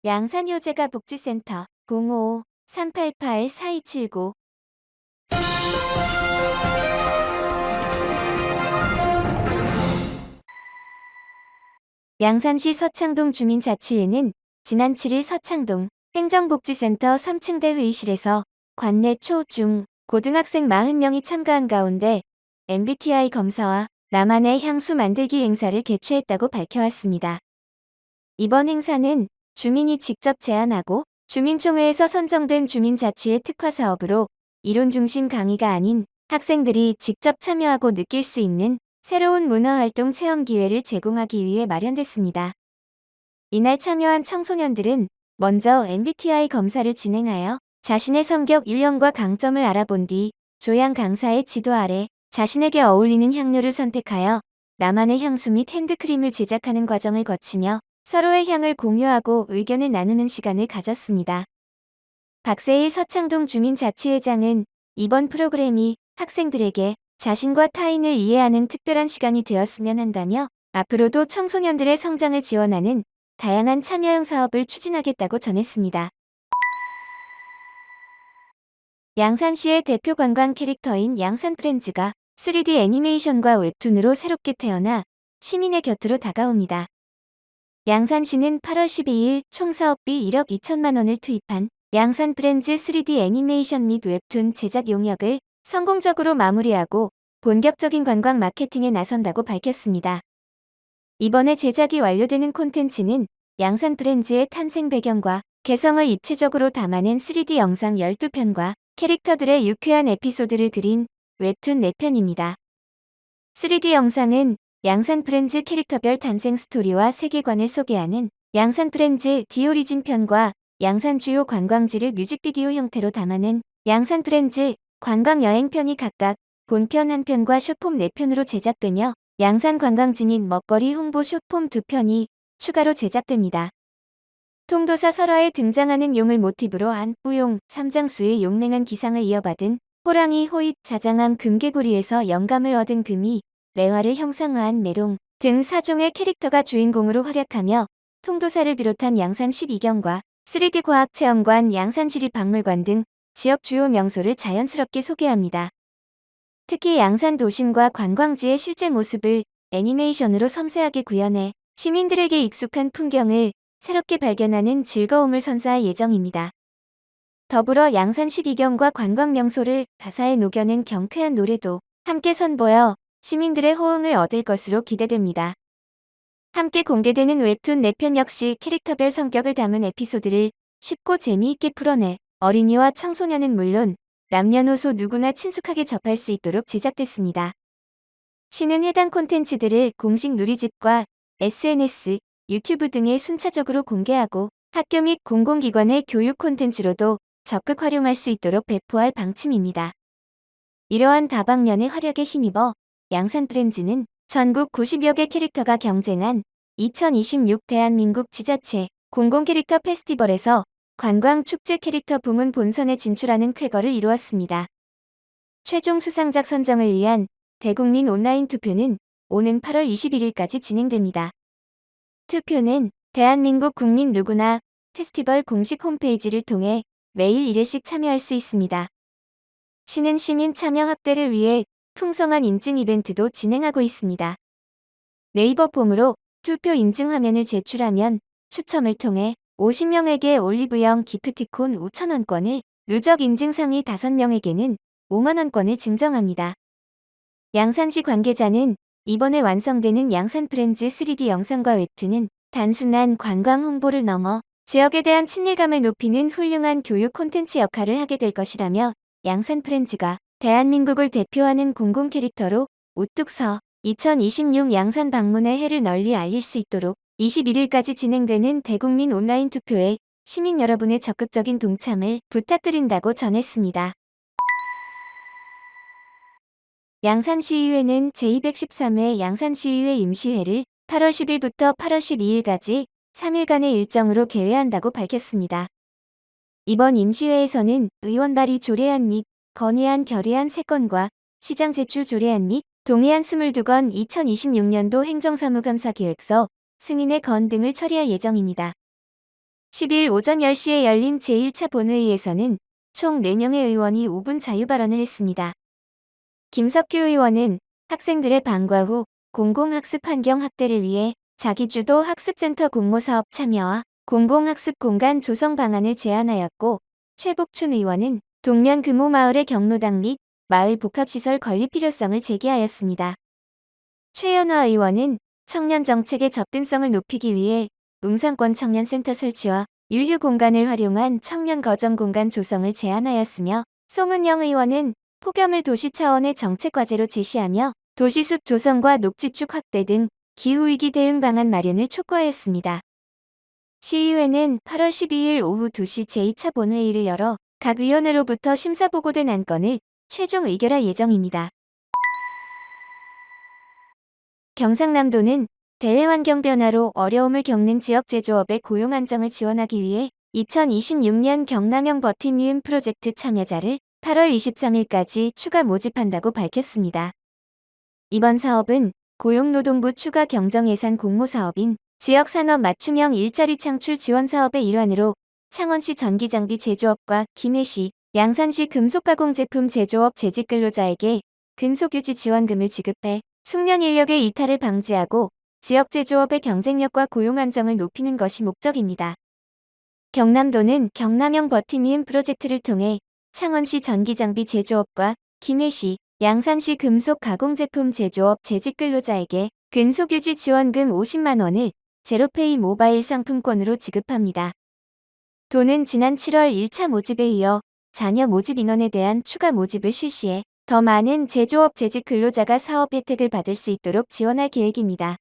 양산효재가 복지센터 05-388-4279 양산시 서창동 주민자치회는 지난 7일 서창동 행정복지센터 3층대 회의실에서 관내 초, 중, 고등학생 40명이 참가한 가운데 MBTI 검사와 나만의 향수 만들기 행사를 개최했다고 밝혀왔습니다. 이번 행사는 주민이 직접 제안하고 주민총회에서 선정된 주민자치회 특화 사업으로 이론 중심 강의가 아닌 학생들이 직접 참여하고 느낄 수 있는 새로운 문화활동 체험 기회를 제공하기 위해 마련됐습니다. 이날 참여한 청소년들은 먼저 MBTI 검사를 진행하여 자신의 성격 유형과 강점을 알아본 뒤 조향 강사의 지도 아래 자신에게 어울리는 향료를 선택하여 나만의 향수 및 핸드크림을 제작하는 과정을 거치며 서로의 향을 공유하고 의견을 나누는 시간을 가졌습니다. 박세일 서창동 주민자치회장은 이번 프로그램이 학생들에게 자신과 타인을 이해하는 특별한 시간이 되었으면 한다며 앞으로도 청소년들의 성장을 지원하는 다양한 참여형 사업을 추진하겠다고 전했습니다. 양산시의 대표 관광 캐릭터인 양산프렌즈가 3D 애니메이션과 웹툰으로 새롭게 태어나 시민의 곁으로 다가옵니다. 양산시는 8월 12일 총 사업비 1억 2천만 원을 투입한 양산프렌즈 3D 애니메이션 및 웹툰 제작 용역을 성공적으로 마무리하고 본격적인 관광 마케팅에 나선다고 밝혔습니다. 이번에 제작이 완료되는 콘텐츠는 양산프렌즈의 탄생 배경과 개성을 입체적으로 담아낸 3D 영상 12편과 캐릭터들의 유쾌한 에피소드를 그린 웹툰 4편입니다. 3D 영상은 양산프렌즈 캐릭터별 탄생 스토리와 세계관을 소개하는 양산프렌즈 디오리진 편과 양산 주요 관광지를 뮤직비디오 형태로 담아낸 양산프렌즈 관광여행편이 각각 본편 1편과 숏폼 4편으로 제작되며 양산 관광지 및 먹거리 홍보 숏폼 2편이 추가로 제작됩니다. 통도사 설화에 등장하는 용을 모티브로 한 뿌용, 삼장수의 용맹한 기상을 이어받은 호랑이, 호잇, 자장암, 금개구리에서 영감을 얻은 금이, 매화를 형상화한 메롱 등 4종의 캐릭터가 주인공으로 활약하며 통도사를 비롯한 양산 12경과 3D 과학체험관, 양산시립박물관 등 지역 주요 명소를 자연스럽게 소개합니다. 특히 양산 도심과 관광지의 실제 모습을 애니메이션으로 섬세하게 구현해 시민들에게 익숙한 풍경을 새롭게 발견하는 즐거움을 선사할 예정입니다. 더불어 양산 12경과 관광 명소를 가사에 녹여낸 경쾌한 노래도 함께 선보여 시민들의 호응을 얻을 것으로 기대됩니다. 함께 공개되는 웹툰 4편 역시 캐릭터별 성격을 담은 에피소드를 쉽고 재미있게 풀어내 어린이와 청소년은 물론 남녀노소 누구나 친숙하게 접할 수 있도록 제작됐습니다. 시는 해당 콘텐츠들을 공식 누리집과 SNS, 유튜브 등에 순차적으로 공개하고 학교 및 공공기관의 교육 콘텐츠로도 적극 활용할 수 있도록 배포할 방침입니다. 이러한 다방면의 활약에 힘입어 양산프렌즈는 전국 90여 개 캐릭터가 경쟁한 2026 대한민국 지자체 공공캐릭터 페스티벌에서 관광축제 캐릭터 부문 본선에 진출하는 쾌거를 이루었습니다. 최종 수상작 선정을 위한 대국민 온라인 투표는 오는 8월 21일까지 진행됩니다. 투표는 대한민국 국민 누구나 페스티벌 공식 홈페이지를 통해 매일 1회씩 참여할 수 있습니다. 시는 시민 참여 확대를 위해 풍성한 인증 이벤트도 진행하고 있습니다. 네이버 폼으로 투표 인증 화면을 제출하면 추첨을 통해 50명에게 올리브영 기프티콘 5,000원권을, 누적 인증 상위 5명에게는 50,000원권을 증정합니다. 양산시 관계자는 이번에 완성되는 양산프렌즈 3D 영상과 웹툰은 단순한 관광 홍보를 넘어 지역에 대한 친밀감을 높이는 훌륭한 교육 콘텐츠 역할을 하게 될 것이라며 양산프렌즈가 대한민국을 대표하는 공공 캐릭터로 우뚝 서 2026 양산 방문의 해를 널리 알릴 수 있도록 21일까지 진행되는 대국민 온라인 투표에 시민 여러분의 적극적인 동참을 부탁드린다고 전했습니다. 양산시의회는 제213회 양산시의회 임시회를 8월 10일부터 8월 12일까지 3일간의 일정으로 개회한다고 밝혔습니다. 이번 임시회에서는 의원 발의 조례안 및 건의안 결의안 3건과 시장 제출 조례안 및 동의안 22건, 2026년도 행정사무감사 계획서, 승인의 건 등을 처리할 예정입니다. 10일 오전 10시에 열린 제1차 본회의에서는 총 4명의 의원이 5분 자유발언을 했습니다. 김석규 의원은 학생들의 방과 후 공공학습 환경 확대를 위해 자기주도 학습센터 공모사업 참여와 공공학습 공간 조성 방안을 제안하였고, 최복춘 의원은 동면 금호마을의 경로당 및 마을 복합시설 건립 필요성을 제기하였습니다. 최연화 의원은 청년 정책의 접근성을 높이기 위해 웅산권 청년센터 설치와 유휴 공간을 활용한 청년 거점 공간 조성을 제안하였으며, 송은영 의원은 폭염을 도시 차원의 정책 과제로 제시하며 도시숲 조성과 녹지축 확대 등 기후위기 대응 방안 마련을 촉구하였습니다. 시의회는 8월 12일 오후 2시 제2차 본회의를 열어 각 위원회로부터 심사 보고된 안건을 최종 의결할 예정입니다. 경상남도는 대외환경 변화로 어려움을 겪는 지역 제조업의 고용 안정을 지원하기 위해 2026년 경남형 버팀이음 프로젝트 참여자를 8월 23일까지 추가 모집한다고 밝혔습니다. 이번 사업은 고용노동부 추가 경정예산 공모사업인 지역산업 맞춤형 일자리 창출 지원 사업의 일환으로 창원시 전기장비 제조업과 김해시, 양산시 금속가공제품 제조업 재직근로자에게 근속유지 지원금을 지급해 숙련 인력의 이탈을 방지하고 지역 제조업의 경쟁력과 고용 안정을 높이는 것이 목적입니다. 경남도는 경남형 버팀이음 프로젝트를 통해 창원시 전기장비 제조업과 김해시, 양산시 금속가공제품 제조업 재직근로자에게 근속유지 지원금 50만 원을 제로페이 모바일 상품권으로 지급합니다. 도는 지난 7월 1차 모집에 이어 자녀 모집 인원에 대한 추가 모집을 실시해 더 많은 제조업 재직 근로자가 사업 혜택을 받을 수 있도록 지원할 계획입니다.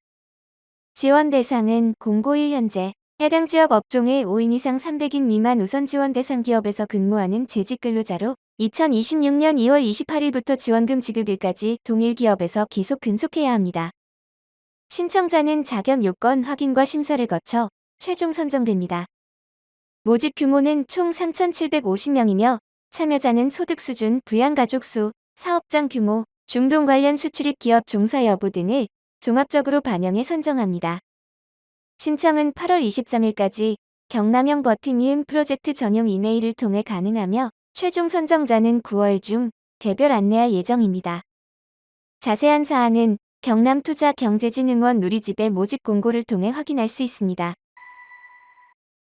지원 대상은 공고1 현재 해당 지역 업종의 5인 이상 300인 미만 우선 지원 대상 기업에서 근무하는 재직 근로자로 2026년 2월 28일부터 지원금 지급일까지 동일 기업에서 계속 근속해야 합니다. 신청자는 자격 요건 확인과 심사를 거쳐 최종 선정됩니다. 모집 규모는 총 3,750명이며 참여자는 소득 수준, 부양가족 수, 사업장 규모, 중동 관련 수출입 기업 종사 여부 등을 종합적으로 반영해 선정합니다. 신청은 8월 23일까지 경남형 버팀이음 프로젝트 전용 이메일을 통해 가능하며 최종 선정자는 9월 중 개별 안내할 예정입니다. 자세한 사항은 경남투자경제진흥원 누리집의 모집 공고를 통해 확인할 수 있습니다.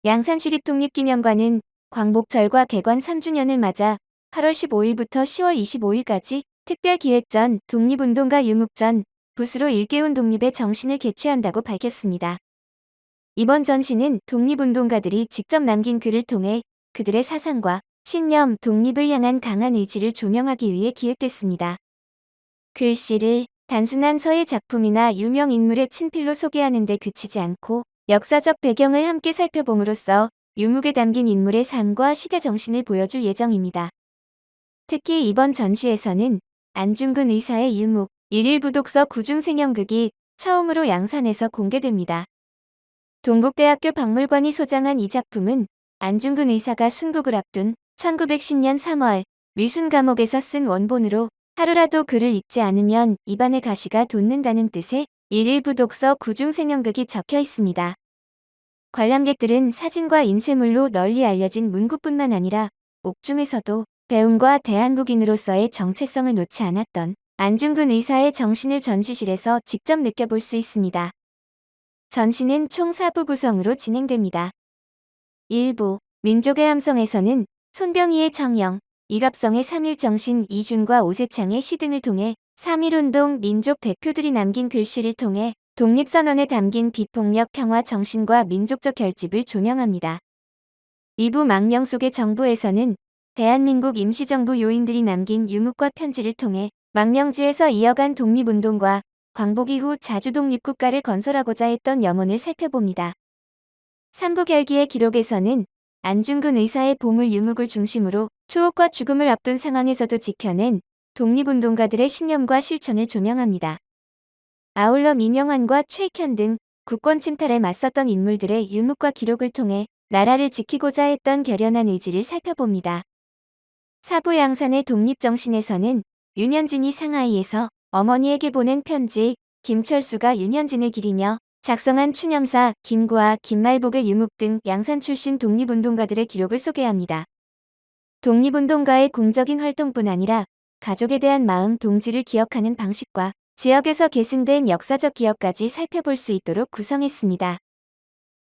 양산시립독립기념관은 광복절과 개관 3주년을 맞아 8월 15일부터 10월 25일까지 특별기획전, 독립운동가 유묵전, 붓으로 일깨운 독립의 정신을 개최한다고 밝혔습니다. 이번 전시는 독립운동가들이 직접 남긴 글을 통해 그들의 사상과 신념, 독립을 향한 강한 의지를 조명하기 위해 기획됐습니다. 글씨를 단순한 서예 작품이나 유명 인물의 친필로 소개하는 데 그치지 않고 역사적 배경을 함께 살펴봄으로써 유묵에 담긴 인물의 삶과 시대 정신을 보여줄 예정입니다. 특히 이번 전시에서는 안중근 의사의 유묵, 일일부독서 구중생형극이 처음으로 양산에서 공개됩니다. 동국대학교 박물관이 소장한 이 작품은 안중근 의사가 순국을 앞둔 1910년 3월 위순 감옥에서 쓴 원본으로 하루라도 글을 읽지 않으면 입안의 가시가 돋는다는 뜻의 일일부독서 구중생형극이 적혀 있습니다. 관람객들은 사진과 인쇄물로 널리 알려진 문구뿐만 아니라 옥중에서도 배움과 대한국인으로서의 정체성을 놓지 않았던 안중근 의사의 정신을 전시실에서 직접 느껴볼 수 있습니다. 전시는 총 4부 구성으로 진행됩니다. 1부 민족의 함성에서는 손병희의 청영, 이갑성의 3.1정신, 이준과 오세창의 시 등을 통해 3.1운동 민족 대표들이 남긴 글씨를 통해 독립선언에 담긴 비폭력 평화 정신과 민족적 결집을 조명합니다. 2부 망명 속의 정부에서는 대한민국 임시정부 요인들이 남긴 유묵과 편지를 통해 망명지에서 이어간 독립운동과 광복 이후 자주 독립국가를 건설하고자 했던 염원을 살펴봅니다. 3부 결기의 기록에서는 안중근 의사의 보물 유묵을 중심으로 추억과 죽음을 앞둔 상황에서도 지켜낸 독립운동가들의 신념과 실천을 조명합니다. 아울러 민영환과 최익현 등 국권 침탈에 맞섰던 인물들의 유묵과 기록을 통해 나라를 지키고자 했던 결연한 의지를 살펴봅니다. 4부 양산의 독립정신에서는 윤현진이 상하이에서 어머니에게 보낸 편지, 김철수가 윤현진을 기리며 작성한 추념사, 김구아, 김말복의 유묵 등 양산 출신 독립운동가들의 기록을 소개합니다. 독립운동가의 공적인 활동뿐 아니라 가족에 대한 마음, 동지를 기억하는 방식과 지역에서 계승된 역사적 기억까지 살펴볼 수 있도록 구성했습니다.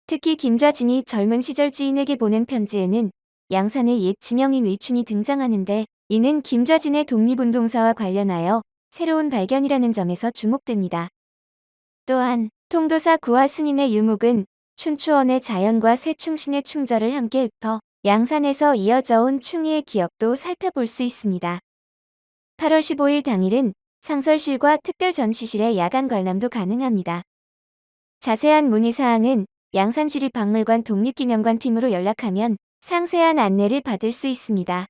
특히 김좌진이 젊은 시절 지인에게 보낸 편지에는 양산의 옛 지명인 의춘이 등장하는데, 이는 김좌진의 독립운동사와 관련하여 새로운 발견이라는 점에서 주목됩니다. 또한 통도사 구화 스님의 유묵은 춘추원의 자연과 새충신의 충절을 함께 읊어 양산에서 이어져 온 충의의 기억도 살펴볼 수 있습니다. 8월 15일 당일은 상설실과 특별전시실의 야간 관람도 가능합니다. 자세한 문의사항은 양산시립박물관 독립기념관 팀으로 연락하면 상세한 안내를 받을 수 있습니다.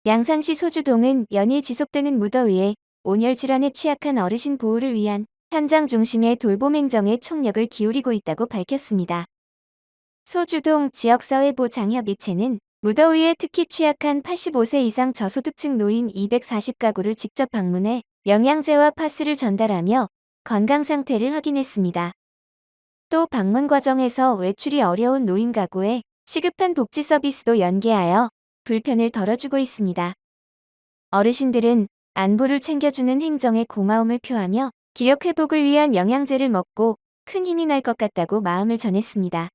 양산시 소주동은 연일 지속되는 무더위에 온열 질환에 취약한 어르신 보호를 위한 현장 중심의 돌봄 행정에 총력을 기울이고 있다고 밝혔습니다. 소주동 지역사회보 장협의체는 무더위에 특히 취약한 85세 이상 저소득층 노인 240가구를 직접 방문해 영양제와 파스를 전달하며 건강 상태를 확인했습니다. 또 방문 과정에서 외출이 어려운 노인 가구에 시급한 복지 서비스도 연계하여 불편을 덜어주고 있습니다. 어르신들은 안부를 챙겨주는 행정에 고마움을 표하며 기력 회복을 위한 영양제를 먹고 큰 힘이 날 것 같다고 마음을 전했습니다.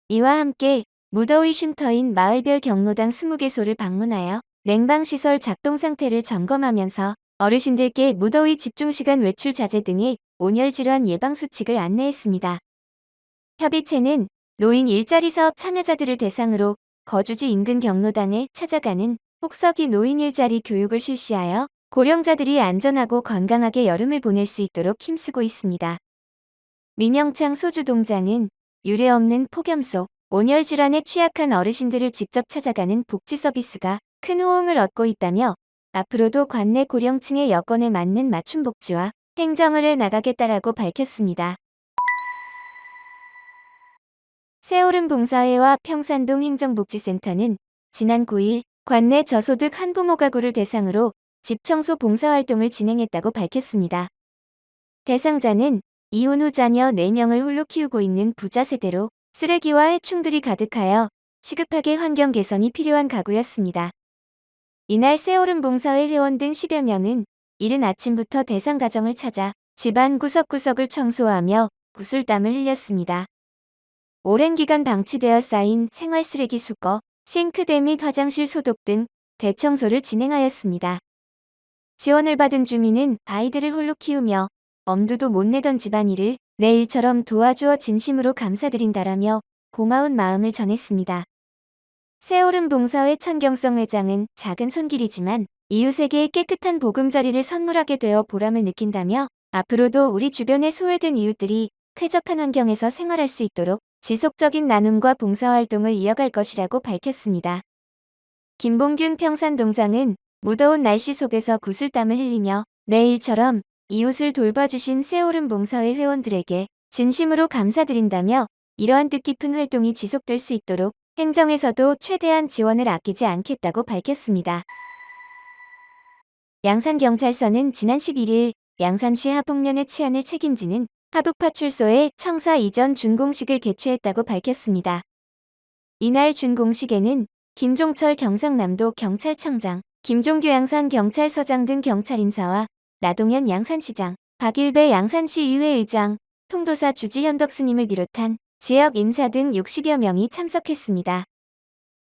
이와 함께 무더위 쉼터인 마을별 경로당 20개소를 방문하여 냉방시설 작동 상태를 점검하면서 어르신들께 무더위 집중시간 외출 자제 등의 온열질환 예방 수칙을 안내했습니다. 협의체는 노인 일자리 사업 참여자들을 대상으로 거주지 인근 경로당에 찾아가는 혹서기 노인 일자리 교육을 실시하여 고령자들이 안전하고 건강하게 여름을 보낼 수 있도록 힘쓰고 있습니다. 민영창 소주동장은 유례없는 폭염 속 온열 질환에 취약한 어르신들을 직접 찾아가는 복지 서비스가 큰 호응을 얻고 있다며 앞으로도 관내 고령층의 여건에 맞는 맞춤 복지와 행정을 해 나가겠다라고 밝혔습니다. 새오름 봉사회와 평산동 행정복지센터는 지난 9일 관내 저소득 한부모 가구를 대상으로 집청소 봉사활동을 진행했다고 밝혔습니다. 대상자는 이혼 후 자녀 4명을 홀로 키우고 있는 부자 세대로 쓰레기와 해충들이 가득하여 시급하게 환경 개선이 필요한 가구였습니다. 이날 새오름 봉사회 회원 등 10여 명은 이른 아침부터 대상 가정을 찾아 집안 구석구석을 청소하며 구슬땀을 흘렸습니다. 오랜 기간 방치되어 쌓인 생활 쓰레기 수거, 싱크대 및 화장실 소독 등 대청소를 진행하였습니다. 지원을 받은 주민은 아이들을 홀로 키우며 엄두도 못 내던 집안일을 내 일처럼 도와주어 진심으로 감사드린다라며 고마운 마음을 전했습니다. 새오름 봉사회 천경성 회장은 작은 손길이지만 이웃에게 깨끗한 보금자리를 선물하게 되어 보람을 느낀다며 앞으로도 우리 주변의 소외된 이웃들이 쾌적한 환경에서 생활할 수 있도록 지속적인 나눔과 봉사활동을 이어갈 것이라고 밝혔습니다. 김봉균 평산동장은 무더운 날씨 속에서 구슬땀을 흘리며 내 일처럼 이웃을 돌봐주신 새오름 봉사회 회원들에게 진심으로 감사드린다며 이러한 뜻깊은 활동이 지속될 수 있도록 행정에서도 최대한 지원을 아끼지 않겠다고 밝혔습니다. 양산경찰서는 지난 11일 양산시 하북면의 치안을 책임지는 하북파출소의 청사 이전 준공식을 개최했다고 밝혔습니다. 이날 준공식에는 김종철 경상남도 경찰청장, 김종규 양산경찰서장 등 경찰 인사와 나동현 양산시장, 박일배 양산시의회 의장, 통도사 주지현덕 스님을 비롯한 지역 인사 등 60여 명이 참석했습니다.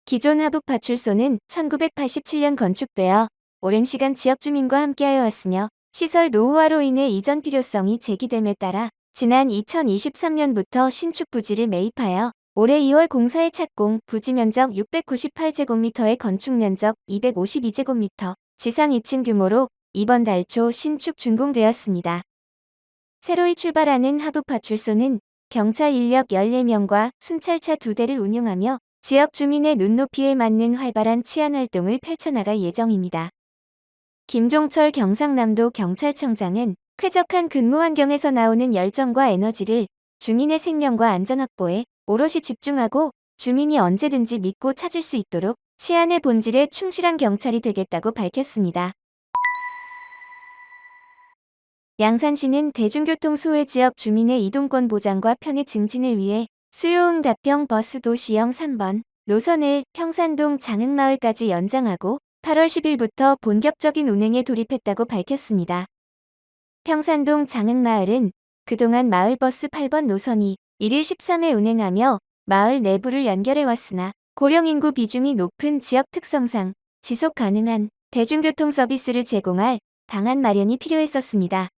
기존 하북파출소는 1987년 건축되어 오랜 시간 지역 주민과 함께하여 왔으며 시설 노후화로 인해 이전 필요성이 제기됨에 따라 지난 2023년부터 신축 부지를 매입하여 올해 2월 공사에 착공, 부지 면적 698제곱미터의 건축 면적 252제곱미터, 지상 2층 규모로 이번 달 초 신축 준공되었습니다. 새로이 출발하는 하북파출소는 경찰 인력 14명과 순찰차 2대를 운용하며 지역 주민의 눈높이에 맞는 활발한 치안 활동을 펼쳐나갈 예정입니다. 김종철 경상남도 경찰청장은 쾌적한 근무 환경에서 나오는 열정과 에너지를 주민의 생명과 안전 확보에 오롯이 집중하고 주민이 언제든지 믿고 찾을 수 있도록 치안의 본질에 충실한 경찰이 되겠다고 밝혔습니다. 양산시는 대중교통 소외 지역 주민의 이동권 보장과 편의 증진을 위해 수요응답형 버스 도시형 3번 노선을 평산동 장흥마을까지 연장하고 8월 10일부터 본격적인 운행에 돌입했다고 밝혔습니다. 평산동 장흥마을은 그동안 마을버스 8번 노선이 1일 13회 운행하며 마을 내부를 연결해왔으나 고령 인구 비중이 높은 지역 특성상 지속 가능한 대중교통 서비스를 제공할 방안 마련이 필요했었습니다.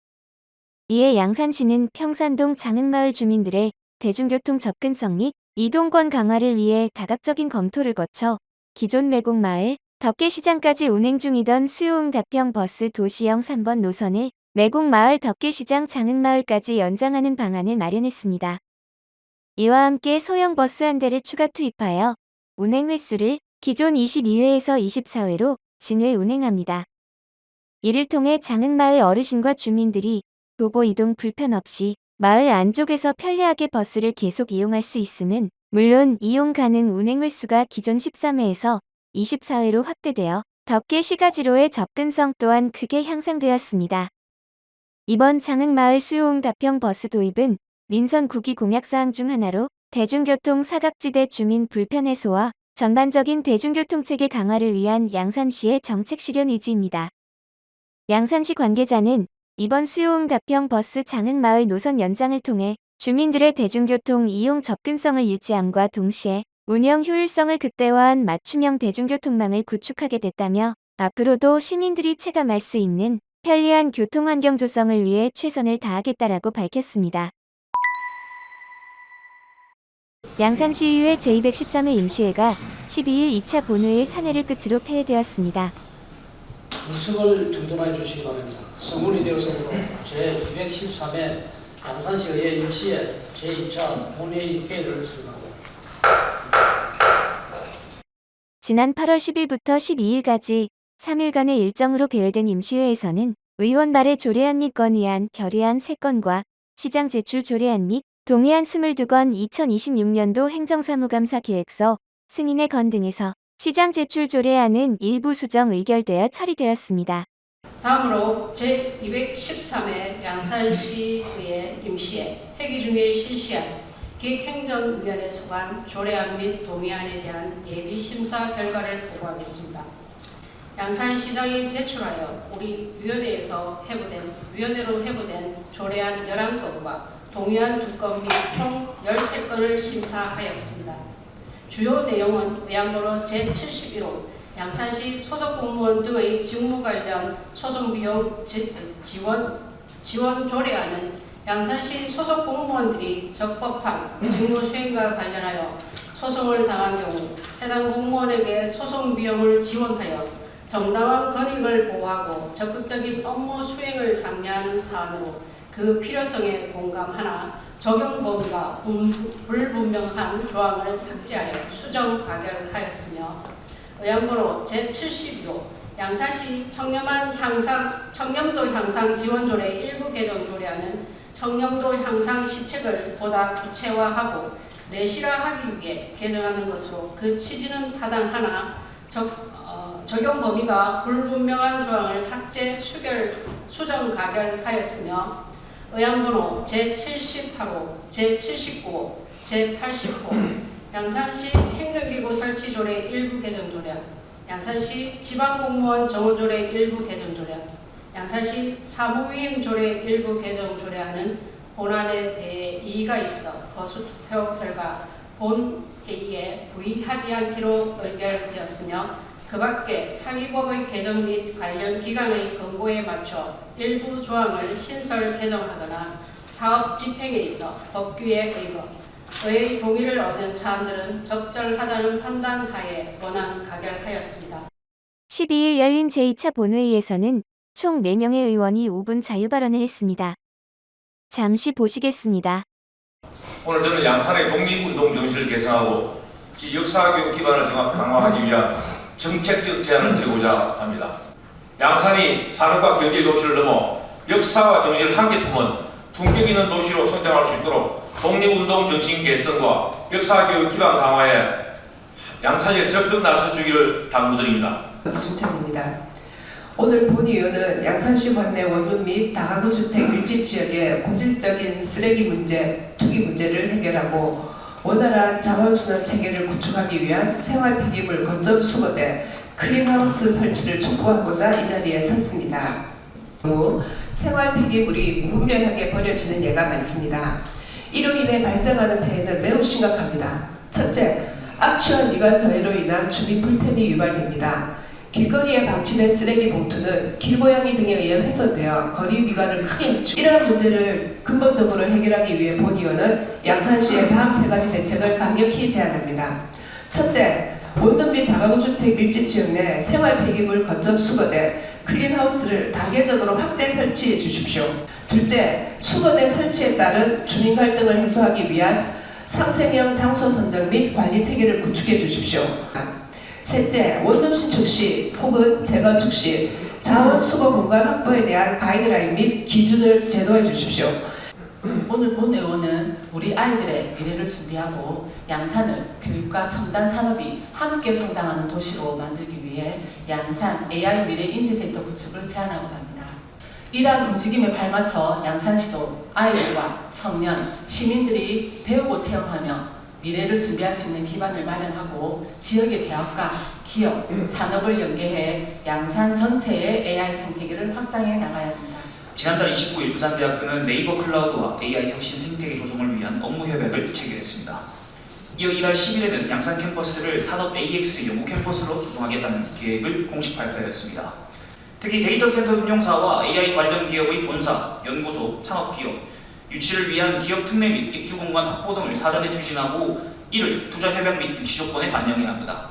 이에 양산시는 평산동 장흥마을 주민들의 대중교통 접근성 및 이동권 강화를 위해 다각적인 검토를 거쳐 기존 매곡마을, 덕계시장까지 운행 중이던 수요응답형 버스 도시형 3번 노선을 매곡마을 덕계시장 장흥마을까지 연장하는 방안을 마련했습니다. 이와 함께 소형 버스 한 대를 추가 투입하여 운행 횟수를 기존 22회에서 24회로 증회 운행합니다. 이를 통해 장흥마을 어르신과 주민들이 도보 이동 불편 없이 마을 안쪽에서 편리하게 버스를 계속 이용할 수 있음은 물론 이용 가능 운행 횟수가 기존 13회에서 24회로 확대되어 덕계 시가지로의 접근성 또한 크게 향상되었습니다. 이번 장흥마을 수요응답형 버스 도입은 민선 9기 공약사항 중 하나로 대중교통 사각지대 주민 불편 해소와 전반적인 대중교통체계 강화를 위한 양산시의 정책 실현 의지입니다. 양산시 관계자는 이번 수요응답형 버스 장흥마을 노선 연장을 통해 주민들의 대중교통 이용 접근성을 유지함과 동시에 운영 효율성을 극대화한 맞춤형 대중교통망을 구축하게 됐다며 앞으로도 시민들이 체감할 수 있는 편리한 교통환경 조성을 위해 최선을 다하겠다라고 밝혔습니다. 양산시의회 제213회 임시회가 12일 2차 본회의 산회를 끝으로 폐회되었습니다. 의석을 정돈해 주시기 바랍니다. 성문이 되었으므로 제213회 양산시의회 임시회 제2차 본회의 폐회를 수행합니다. 지난 8월 10일부터 12일까지 3일간의 일정으로 개회된 임시회에서는 의원 발의 조례안 및 건의안, 결의안 3건과 시장 제출 조례안 및 동의안 22건 2026년도 행정사무감사 계획서, 승인의 건 등에서 시장 제출 조례안은 일부 수정 의결되어 처리되었습니다. 다음으로 제213회 양산시의회 임시회 회기 중에 실시한 기획행정위원회 소관 조례안 및 동의안에 대한 예비심사 결과를 보고하겠습니다. 양산시장이 제출하여 우리 위원회로 회부된 조례안 11건과 동의안 2건 및 총 13건을 심사하였습니다. 주요 내용은 외양번호 제71호 양산시 소속공무원 등의 직무 관련 소송비용 지원 조례안은 양산시 소속공무원들이 적법한 직무 수행과 관련하여 소송을 당한 경우 해당 공무원에게 소송비용을 지원하여 정당한 권익을 보호하고 적극적인 업무 수행을 장려하는 사안으로 그 필요성에 공감하나 적용 범위가 불분명한 조항을 삭제하여 수정 가결하였으며 의안번호 제72호 양산시 청렴도 향상 지원조례 일부 개정 조례안은 청렴도 향상 시책을 보다 구체화하고 내실화하기 위해 개정하는 것으로 그 취지는 타당하나 적용 범위가 불분명한 조항을 삭제, 수정 가결하였으며 의안번호 제78호, 제79호, 제80호 양산시 행정기구 설치 조례 일부 개정 조례안, 양산시 지방공무원 정원조례 일부 개정 조례안, 양산시 사무위임 조례 일부 개정 조례안은 본안에 대해 이의가 있어 거수 투표 결과 본 회의에 부의하지 않기로 의결되었으며 그 밖에 상위법의 개정 및 관련 기관의 권고에 맞춰 일부 조항을 신설 개정하거나 사업 집행에 있어 법규에 의거 의의 동의를 얻은 사안들은 적절하다는 판단하에 원안 가결하였습니다. 12일 열린 제2차 본회의에서는 총 4명의 의원이 5분 자유 발언을 했습니다. 잠시 보시겠습니다. 오늘 저는 양산의 독립운동 정신을 개선하고 역사교육 기반을 강화하기 위한 정책적 제안을 드리고자 합니다. 양산이 산업과 경제 도시를 넘어 역사와 정신을 함께 품은 품격 있는 도시로 성장할 수 있도록 독립운동 정신 개선과 역사교육 기반 강화에 양산에 적극 나서주기를 당부드립니다. 이순창입니다. 오늘 본의원은 양산시 관내 원룸 및 다가구 주택 밀집 지역의 고질적인 쓰레기 문제, 투기 문제를 해결하고 원활한 자원순환 체계를 구축하기 위한 생활 폐기물 건전 수거대 클린하우스 설치를 촉구하고자 이 자리에 섰습니다. 생활 폐기물이 무분별하게 버려지는 예가 많습니다. 이로 인해 발생하는 폐해는 매우 심각합니다. 첫째, 악취와 미관 저해로 인한 주민 불편이 유발됩니다. 길거리에 방치된 쓰레기 봉투는 길고양이 등에 의해 훼손되어 거리 미관을 크게 해치고 이러한 문제를 근본적으로 해결하기 위해 본의원은 양산시의 다음 세 가지 대책을 강력히 제안합니다. 첫째, 원룸 및 다가구 주택 밀집 지역 내 생활 폐기물 거점 수거대 클린하우스를 단계적으로 확대 설치해 주십시오. 둘째, 수거대 설치에 따른 주민 갈등을 해소하기 위한 상생형 장소 선정 및 관리 체계를 구축해 주십시오. 셋째, 원룸 신축 시 혹은 재건축 시 자원 수거 공간 확보에 대한 가이드라인 및 기준을 제도해 주십시오. 오늘 본 의원은 우리 아이들의 미래를 준비하고 양산을 교육과 첨단 산업이 함께 성장하는 도시로 만들기 위해 양산 AI 미래 인재센터 구축을 제안하고자 합니다. 이러한 움직임에 발맞춰 양산시도 아이들과 청년, 시민들이 배우고 체험하며 미래를 준비할 수 있는 기반을 마련하고 지역의 대학과 기업, 산업을 연계해 양산 전체의 AI 생태계를 확장해 나가야 합니다. 지난달 29일 부산대학교는 네이버 클라우드와 AI 혁신 생태계 조성을 위한 업무 협약을 체결했습니다. 이어 이달 10일에는 양산 캠퍼스를 산업 AX 연구 캠퍼스로 조성하겠다는 계획을 공식 발표하였습니다. 특히 데이터 센터 운용사와 AI 관련 기업의 본사, 연구소, 창업기업, 유치를 위한 기업 특례 및 입주 공간 확보 등을 사전에 추진하고 이를 투자 협약 및 유치 조건에 반영해야 합니다.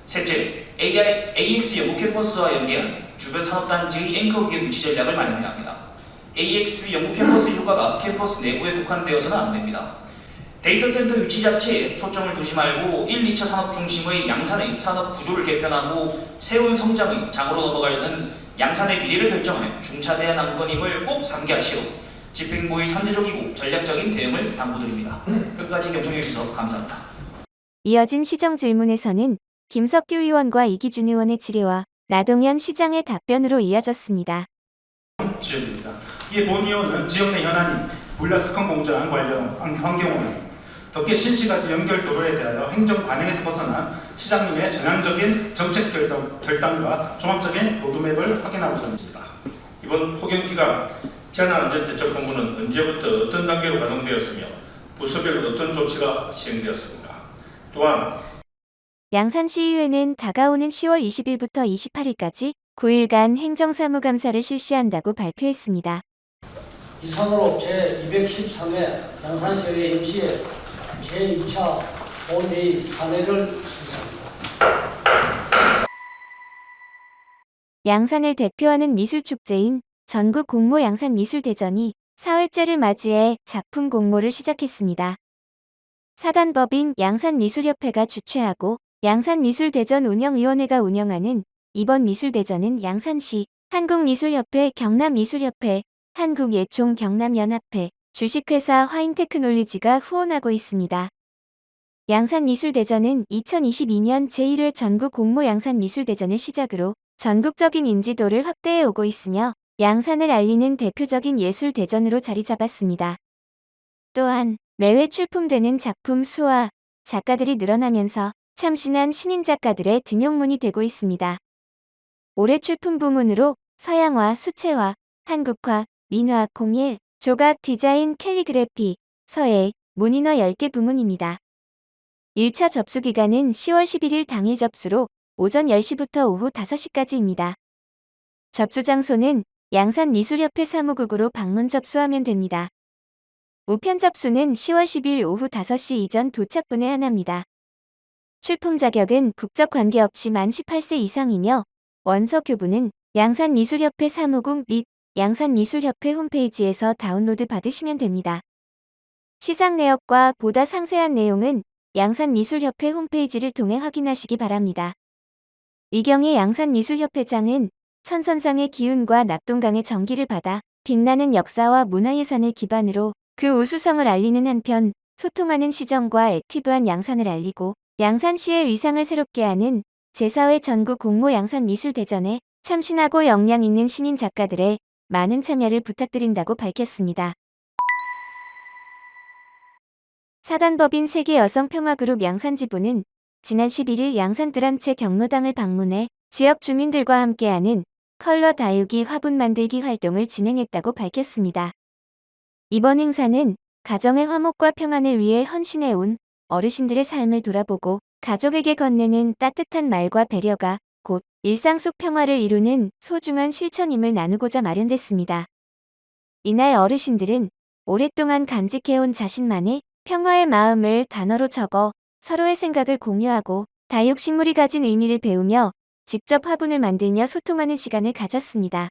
셋째, AX 연구 캠퍼스와 연계한 주변 산업단지의 앵커 기업 유치 전략을 마련해야 합니다. AX 연구 캠퍼스 효과가 캠퍼스 내부에 국한되어서는 안 됩니다. 데이터 센터 유치 자체에 초점을 두지 말고 1, 2차 산업 중심의 양산의 산업 구조를 개편하고 새로운 성장의 장으로 넘어가려는 양산의 미래를 결정하는 중차대한 안건임을 꼭 상기하시오. 집행부의 선제적이고 전략적인 대응을 당부드립니다. 끝까지 경청해 주셔서 감사합니다. 이어진 시정 질문에서는 김석규 의원과 이기준 의원의 질의와 나동현 시장의 답변으로 이어졌습니다. 지역입니다. 이에 본 의원은 지역 내 현안인 불라스컨 공장 관련 환경오염, 덕계 신시가지 연결 도로에 대하여 행정 관행에서 벗어난 시장님의 전향적인 정책 결단과 종합적인 로드맵을 확인하고자 합니다. 이번 폭염 기간 재난안전대책본부는 언제부터 어떤 단계로 가동되었으며 부서별로 어떤 조치가 시행되었습니까? 또한 양산시의회는 다가오는 10월 20일부터 28일까지 9일간 행정사무감사를 실시한다고 발표했습니다. 이상으로 제213회 양산시의회 임시회 제2차 본회의 사례를 시작합니다. 양산을 대표하는 미술축제인 전국 공모 양산미술대전이 4회째를 맞이해 작품 공모를 시작했습니다. 사단법인 양산미술협회가 주최하고 양산미술대전 운영위원회가 운영하는 이번 미술대전은 양산시, 한국미술협회, 경남미술협회, 한국예총 경남연합회, 주식회사 화인테크놀리지가 후원하고 있습니다. 양산미술대전은 2022년 제1회 전국 공모 양산미술대전을 시작으로 전국적인 인지도를 확대해 오고 있으며 양산을 알리는 대표적인 예술대전으로 자리 잡았습니다. 또한 매회 출품되는 작품 수와 작가들이 늘어나면서 참신한 신인 작가들의 등용문이 되고 있습니다. 올해 출품 부문으로 서양화, 수채화, 한국화, 민화, 공예, 조각, 디자인, 캘리그래피, 서예, 문인화 10개 부문입니다. 1차 접수 기간은 10월 11일 당일 접수로 오전 10시부터 오후 5시까지입니다. 접수 장소는 양산미술협회 사무국으로 방문 접수하면 됩니다. 우편 접수는 10월 10일 오후 5시 이전 도착분에 한합니다. 출품 자격은 국적 관계없이 만 18세 이상이며 원서 교부는 양산미술협회 사무국 및 양산미술협회 홈페이지에서 다운로드 받으시면 됩니다. 시상 내역과 보다 상세한 내용은 양산미술협회 홈페이지를 통해 확인하시기 바랍니다. 이경희 양산미술협회장은 천선상의 기운과 낙동강의 정기를 받아 빛나는 역사와 문화예산을 기반으로 그 우수성을 알리는 한편 소통하는 시정과 액티브한 양산을 알리고 양산시의 위상을 새롭게 하는 제4회 전국 공모 양산미술대전에 참신하고 역량 있는 신인 작가들의 많은 참여를 부탁드린다고 밝혔습니다. 사단법인 세계여성평화그룹 양산지부는 지난 11일 양산 드란체 경로당을 방문해 지역 주민들과 함께하는 컬러 다육이 화분 만들기 활동을 진행했다고 밝혔습니다. 이번 행사는 가정의 화목과 평안을 위해 헌신해온 어르신들의 삶을 돌아보고 가족에게 건네는 따뜻한 말과 배려가 곧 일상 속 평화를 이루는 소중한 실천임을 나누고자 마련됐습니다. 이날 어르신들은 오랫동안 간직해온 자신만의 평화의 마음을 단어로 적어 서로의 생각을 공유하고 다육식물이 가진 의미를 배우며 직접 화분을 만들며 소통하는 시간을 가졌습니다.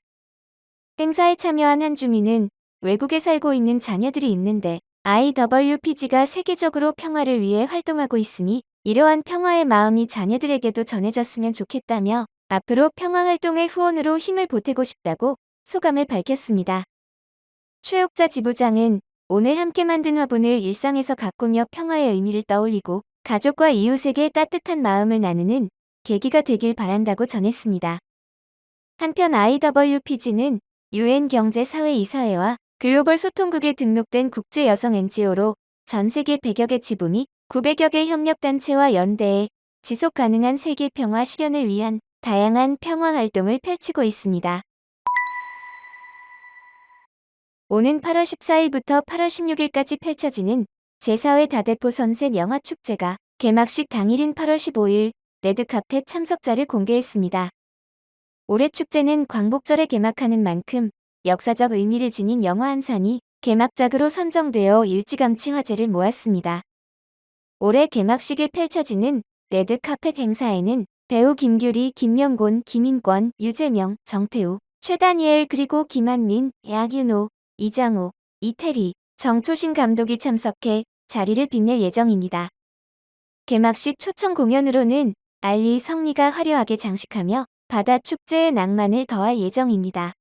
행사에 참여한 한 주민은 외국에 살고 있는 자녀들이 있는데 IWPG가 세계적으로 평화를 위해 활동하고 있으니 이러한 평화의 마음이 자녀들에게도 전해졌으면 좋겠다며 앞으로 평화 활동의 후원으로 힘을 보태고 싶다고 소감을 밝혔습니다. 최옥자 지부장은 오늘 함께 만든 화분을 일상에서 가꾸며 평화의 의미를 떠올리고 가족과 이웃에게 따뜻한 마음을 나누는 계기가 되길 바란다고 전했습니다. 한편 IWPG는 UN 경제사회이사회와 글로벌 소통국에 등록된 국제 여성 NGO로 전 세계 100여 개 지부 및 900여 개 협력단체와 연대해 지속 가능한 세계 평화 실현을 위한 다양한 평화 활동을 펼치고 있습니다. 오는 8월 14일부터 8월 16일까지 펼쳐지는 제4회 다대포 선셋 영화축제가 개막식 당일인 8월 15일 레드카펫 참석자를 공개했습니다. 올해 축제는 광복절에 개막하는 만큼 역사적 의미를 지닌 영화 한 산이 개막작으로 선정되어 일찌감치 화제를 모았습니다. 올해 개막식에 펼쳐지는 레드카펫 행사에는 배우 김규리, 김명곤, 김인권, 유재명, 정태우, 최다니엘 그리고 김한민, 약윤호, 이장호, 이태리, 정초신 감독이 참석해 자리를 빛낼 예정입니다. 개막식 초청 공연으로는 알리 성리가 화려하게 장식하며 바다 축제의 낭만을 더할 예정입니다.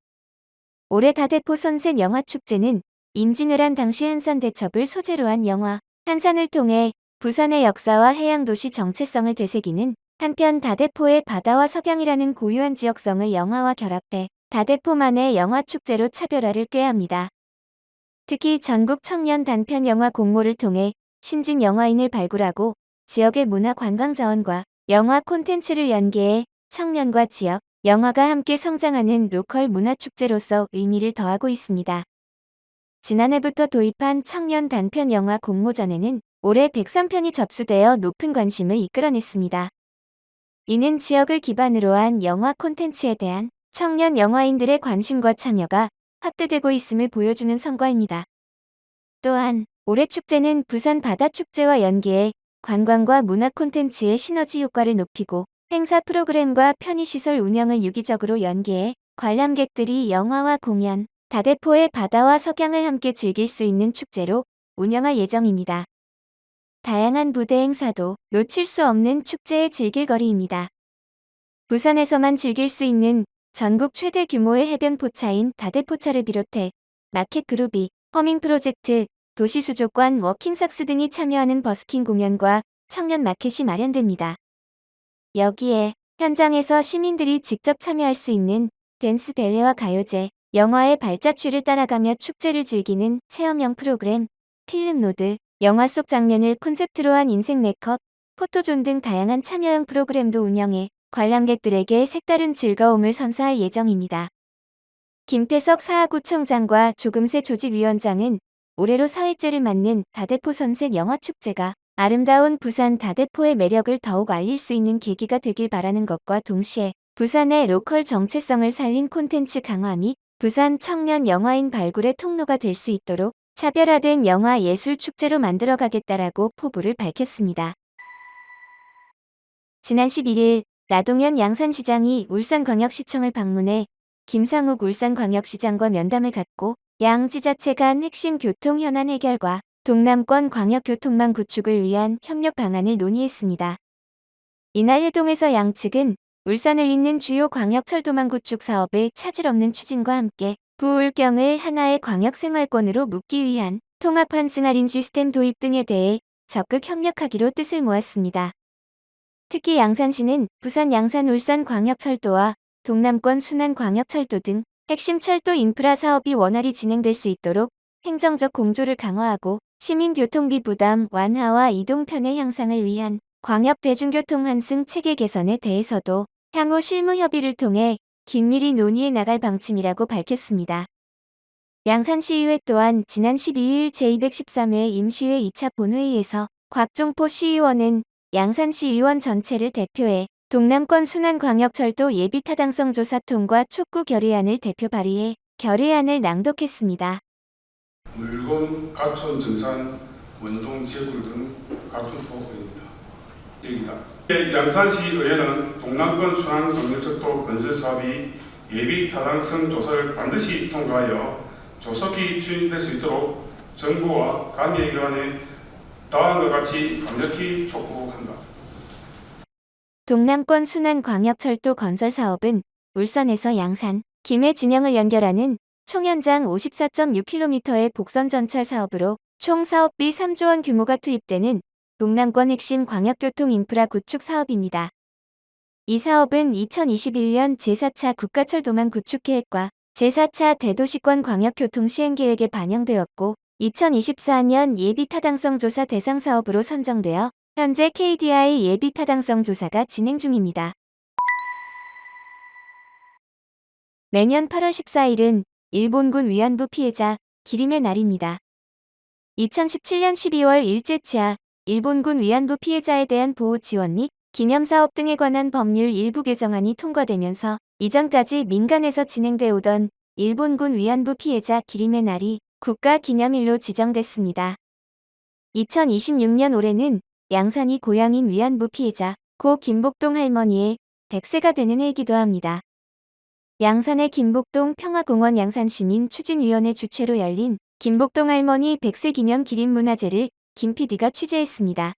올해 다대포 선셋 영화축제는 임진왜란 당시 한산 대첩을 소재로 한 영화 한산을 통해 부산의 역사와 해양도시 정체성을 되새기는 한편 다대포의 바다와 석양이라는 고유한 지역성을 영화와 결합해 다대포만의 영화축제로 차별화를 꾀합니다. 특히 전국 청년 단편 영화 공모를 통해 신진 영화인을 발굴하고 지역의 문화 관광 자원과 영화 콘텐츠를 연계해 청년과 지역, 영화가 함께 성장하는 로컬 문화축제로서 의미를 더하고 있습니다. 지난해부터 도입한 청년 단편 영화 공모전에는 올해 103편이 접수되어 높은 관심을 이끌어냈습니다. 이는 지역을 기반으로 한 영화 콘텐츠에 대한 청년 영화인들의 관심과 참여가 확대되고 있음을 보여주는 성과입니다. 또한 올해 축제는 부산 바다축제와 연계해 관광과 문화 콘텐츠의 시너지 효과를 높이고 행사 프로그램과 편의시설 운영을 유기적으로 연계해 관람객들이 영화와 공연, 다대포의 바다와 석양을 함께 즐길 수 있는 축제로 운영할 예정입니다. 다양한 무대 행사도 놓칠 수 없는 축제의 즐길거리입니다. 부산에서만 즐길 수 있는 전국 최대 규모의 해변 포차인 다대포차를 비롯해 마켓그룹이 허밍 프로젝트, 도시수족관, 워킹삭스 등이 참여하는 버스킹 공연과 청년 마켓이 마련됩니다. 여기에 현장에서 시민들이 직접 참여할 수 있는 댄스 대회와 가요제, 영화의 발자취를 따라가며 축제를 즐기는 체험형 프로그램, 필름로드, 영화 속 장면을 콘셉트로 한 인생 네컷, 포토존 등 다양한 참여형 프로그램도 운영해 관람객들에게 색다른 즐거움을 선사할 예정입니다. 김태석 사하구청장과 조금세 조직위원장은 올해로 4회째를 맞는 다대포 선셋 영화축제가 아름다운 부산 다대포의 매력을 더욱 알릴 수 있는 계기가 되길 바라는 것과 동시에 부산의 로컬 정체성을 살린 콘텐츠 강화 및 부산 청년 영화인 발굴의 통로가 될 수 있도록 차별화된 영화 예술 축제로 만들어가겠다라고 포부를 밝혔습니다. 지난 11일 나동현 양산시장이 울산광역시청을 방문해 김상욱 울산광역시장과 면담을 갖고 양 지자체 간 핵심 교통 현안 해결과 동남권 광역교통망 구축을 위한 협력 방안을 논의했습니다. 이날 회동에서 양측은 울산을 잇는 주요 광역철도망 구축 사업의 차질 없는 추진과 함께 부울경을 하나의 광역생활권으로 묶기 위한 통합 환승할인 시스템 도입 등에 대해 적극 협력하기로 뜻을 모았습니다. 특히 양산시는 부산 양산 울산 광역철도와 동남권 순환광역철도 등 핵심 철도 인프라 사업이 원활히 진행될 수 있도록 행정적 공조를 강화하고 시민 교통비 부담 완화와 이동 편의 향상을 위한 광역 대중교통 환승 체계 개선에 대해서도 향후 실무 협의를 통해 긴밀히 논의해 나갈 방침이라고 밝혔습니다. 양산시의회 또한 지난 12일 제213회 임시회 2차 본회의에서 곽종포 시의원은 양산시 의원 전체를 대표해 동남권 순환광역철도 예비타당성 조사 통과 촉구 결의안을 대표 발의해 결의안을 낭독했습니다. 물건, 가촌, 정산, 원동, 제굴 등 가촌포입니다. 양산시 의회는 동남권 순환광역철도 건설 사업이 예비 타당성 조사를 반드시 통과하여 조속히 추진될 수 있도록 정부와 관계기관에 다음과 같이 강력히 촉구한다. 동남권 순환광역철도 건설 사업은 울산에서 양산, 김해 진영을 연결하는 총 연장 54.6km의 복선 전철 사업으로 총 사업비 3조 원 규모가 투입되는 동남권 핵심 광역교통 인프라 구축 사업입니다. 이 사업은 2021년 제4차 국가철도망 구축 계획과 제4차 대도시권 광역교통 시행계획에 반영되었고 2024년 예비타당성 조사 대상 사업으로 선정되어 현재 KDI 예비타당성 조사가 진행 중입니다. 매년 8월 14일은 일본군 위안부 피해자 기림의 날입니다. 2017년 12월 일제치하 일본군 위안부 피해자에 대한 보호 지원 및 기념사업 등에 관한 법률 일부 개정안이 통과되면서 이전까지 민간에서 진행돼 오던 일본군 위안부 피해자 기림의 날이 국가기념일로 지정됐습니다. 2026년 올해는 양산이 고향인 위안부 피해자 고 김복동 할머니의 100세가 되는 해이기도 합니다. 양산의 김복동 평화공원 양산시민 추진위원회 주최로 열린 김복동 할머니 100세 기념 기림 문화제를 김 PD가 취재했습니다.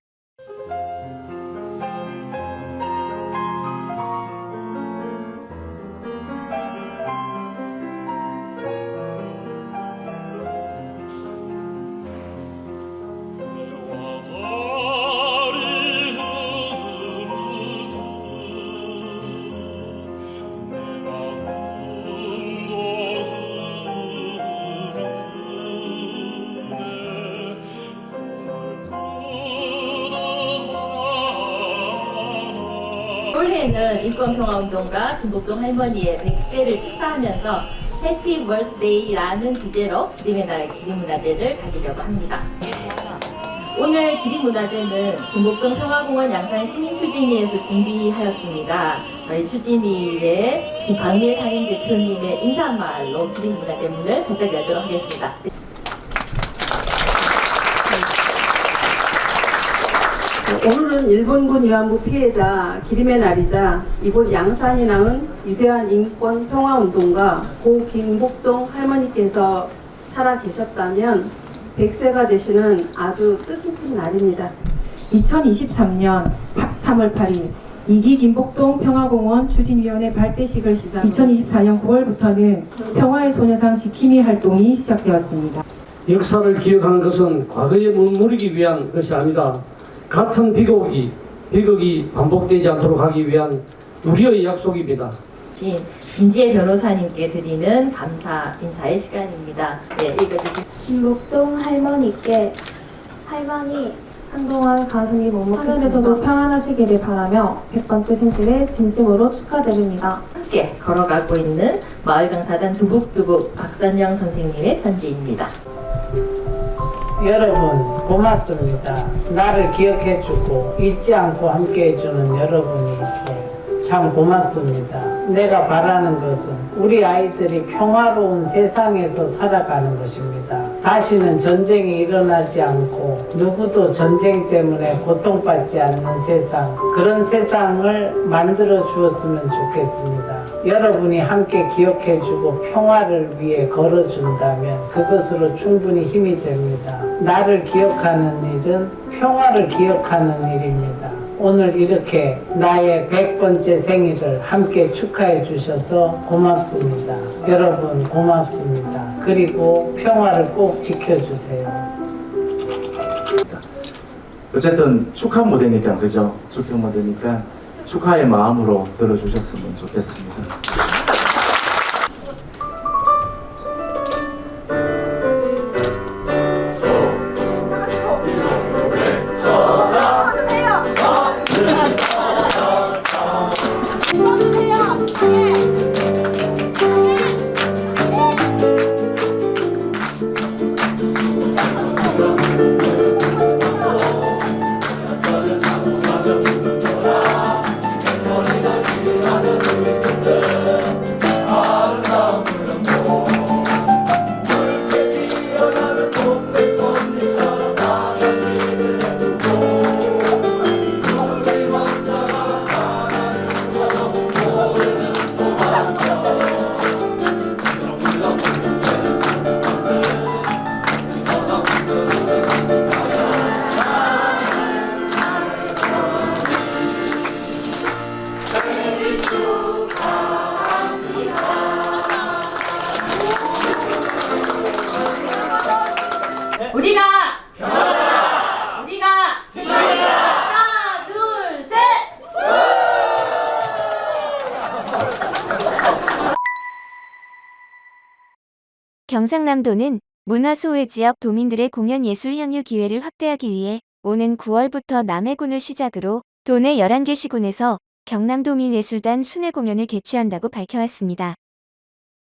올해는 인권평화운동가 김복동 할머니의 100세를 축하하면서 해피 버스데이라는 주제로 기림의 날 기림문화제를 가지려고 합니다. 오늘 기림문화제는 김복동 평화공원 양산 시민추진위에서 준비하였습니다. 저희 추진위의 김광래 상임대표님의 인사말로 기림문화제 문을 활짝 열도록 하겠습니다. 오늘은 일본군 위안부 피해자 기림의 날이자 이곳 양산이 낳은 위대한 인권 평화운동가 고 김복동 할머니께서 살아 계셨다면 100세가 되시는 아주 뜻깊은 날입니다. 2023년 3월 8일 2기 김복동 평화공원 추진위원회 발대식을 시작 2024년 9월부터는 평화의 소녀상 지킴이 활동이 시작되었습니다. 역사를 기억하는 것은 과거에 머무르기 위한 것이 아니라 같은 비극이 반복되지 않도록 하기 위한 우리의 약속입니다. 김지혜 변호사님께 드리는 감사 인사의 시간입니다. 네, 읽어주시죠. 김복동 할머니께 할머니 한동안 가슴이 먹먹했으면서도 평안하시기를 바라며 100번째 생신을 진심으로 축하드립니다. 함께 걸어가고 있는 마을강사단 두북두북 박선영 선생님의 편지입니다. 여러분 고맙습니다. 나를 기억해주고 잊지 않고 함께해주는 여러분이 있어요. 참 고맙습니다. 내가 바라는 것은 우리 아이들이 평화로운 세상에서 살아가는 것입니다. 다시는 전쟁이 일어나지 않고 누구도 전쟁 때문에 고통받지 않는 세상, 그런 세상을 만들어 주었으면 좋겠습니다. 여러분이 함께 기억해주고 평화를 위해 걸어준다면 그것으로 충분히 힘이 됩니다. 나를 기억하는 일은 평화를 기억하는 일입니다. 오늘 이렇게 나의 100번째 생일을 함께 축하해 주셔서 고맙습니다. 여러분 고맙습니다. 그리고 평화를 꼭 지켜주세요. 어쨌든 축하 무대니까, 그죠? 축하 무대니까 축하의 마음으로 들어주셨으면 좋겠습니다. 우리가 변하자. 우리가 변하자. 하나, 둘, 셋. 경상남도는 문화소외 지역 도민들의 공연 예술 향유 기회를 확대하기 위해 오는 9월부터 남해군을 시작으로 도내 11개 시군에서 경남도민예술단 순회 공연을 개최한다고 밝혀왔습니다.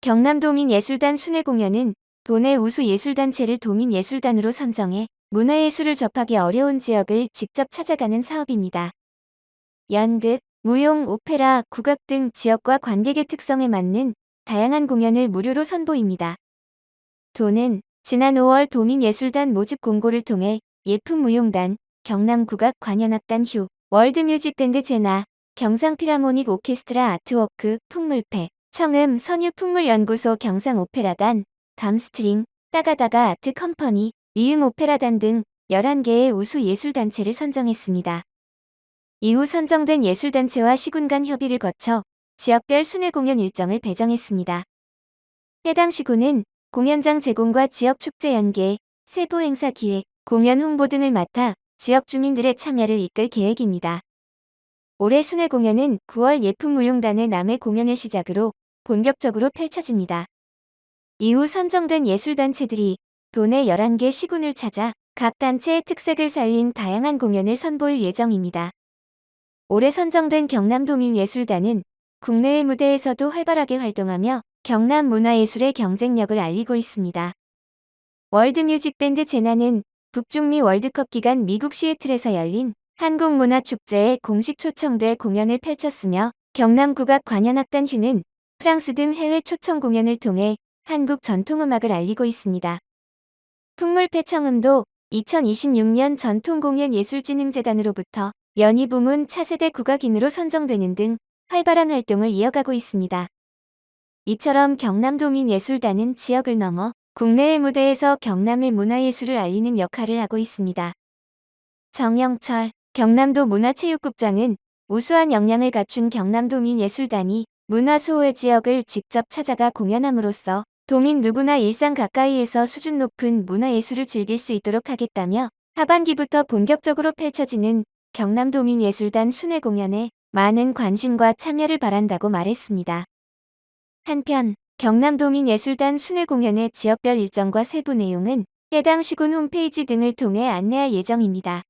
경남도민예술단 순회 공연은 도내 우수 예술단체를 도민예술단으로 선정해 문화예술을 접하기 어려운 지역을 직접 찾아가는 사업입니다. 연극, 무용, 오페라, 국악 등 지역과 관객의 특성에 맞는 다양한 공연을 무료로 선보입니다. 도는 지난 5월 도민예술단 모집 공고를 통해 예품무용단, 경남국악관현악단 휴, 월드뮤직밴드 제나, 경상필하모닉 오케스트라 아트워크, 풍물패, 청음 선유풍물연구소 경상오페라단, 감스트링, 따가다가 아트컴퍼니, 리응오페라단 등 11개의 우수 예술단체를 선정했습니다. 이후 선정된 예술단체와 시군 간 협의를 거쳐 지역별 순회 공연 일정을 배정했습니다. 해당 시군은 공연장 제공과 지역 축제 연계, 세부 행사 기획, 공연 홍보 등을 맡아 지역 주민들의 참여를 이끌 계획입니다. 올해 순회 공연은 9월 예품무용단의 남해 공연을 시작으로 본격적으로 펼쳐집니다. 이후 선정된 예술단체들이 도내 11개 시군을 찾아 각 단체의 특색을 살린 다양한 공연을 선보일 예정입니다. 올해 선정된 경남도민예술단은 국내외 무대에서도 활발하게 활동하며 경남 문화예술의 경쟁력을 알리고 있습니다. 월드뮤직밴드 제나는 북중미 월드컵 기간 미국 시애틀에서 열린 한국문화축제에 공식 초청돼 공연을 펼쳤으며 경남국악관현악단 휴는 프랑스 등 해외 초청 공연을 통해 한국 전통음악을 알리고 있습니다. 풍물패 청음도 2026년 전통공연예술진흥재단으로부터 연희부문 차세대 국악인으로 선정되는 등 활발한 활동을 이어가고 있습니다. 이처럼 경남도민예술단은 지역을 넘어 국내외 무대에서 경남의 문화예술을 알리는 역할을 하고 있습니다. 정영철 경남도 문화체육국장은 우수한 역량을 갖춘 경남도민예술단이 문화소외 지역을 직접 찾아가 공연함으로써 도민 누구나 일상 가까이에서 수준 높은 문화예술을 즐길 수 있도록 하겠다며 하반기부터 본격적으로 펼쳐지는 경남도민예술단 순회 공연에 많은 관심과 참여를 바란다고 말했습니다. 한편 경남도민예술단 순회 공연의 지역별 일정과 세부 내용은 해당 시군 홈페이지 등을 통해 안내할 예정입니다.